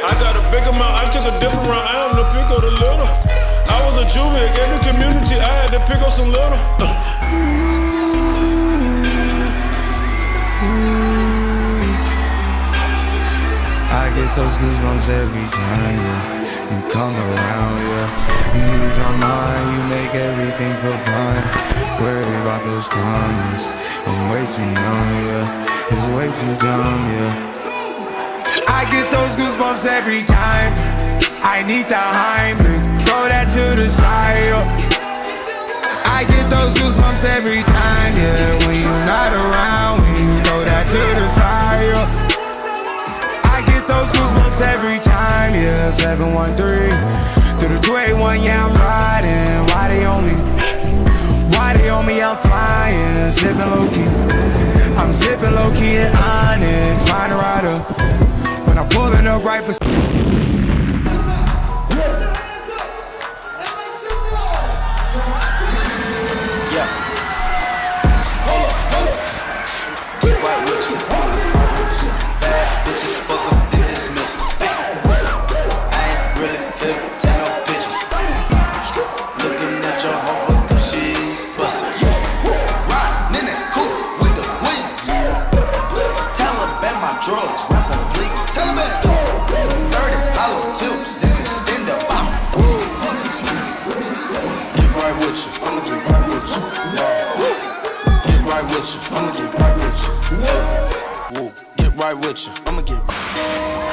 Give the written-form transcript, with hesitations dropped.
I got a big amount, I took a different route. I am the pick of the little. I was a juvie, gave the community, I had to pick up some little. I get those goosebumps every time, yeah. You come around, yeah. You use my mind, you make everything feel fine. Worried about those comments, I'm way too numb, yeah. It's way too dumb, yeah. I get those goosebumps every time. I need the Heimlich, throw that to the side, yeah. I get those goosebumps every time, yeah. When you're not around, when you throw that to the side, yeah. Those goosebumps every time, yeah. 713 through the 281, yeah, I'm riding. Why they on me? Why they on me? I'm flying, sipping low key. I'm sipping low key at Onyx, find a rider. When I'm pulling up right beside. Yeah. Hold up. Get right with you. Bad bitches, fuck up. Drugs, rapping, please. Tell him that. 30 hollow tips, extend up. Get right with you, I'ma get right with you. Get right with you, I'ma get right with you. Get right with you, I'ma get right with you.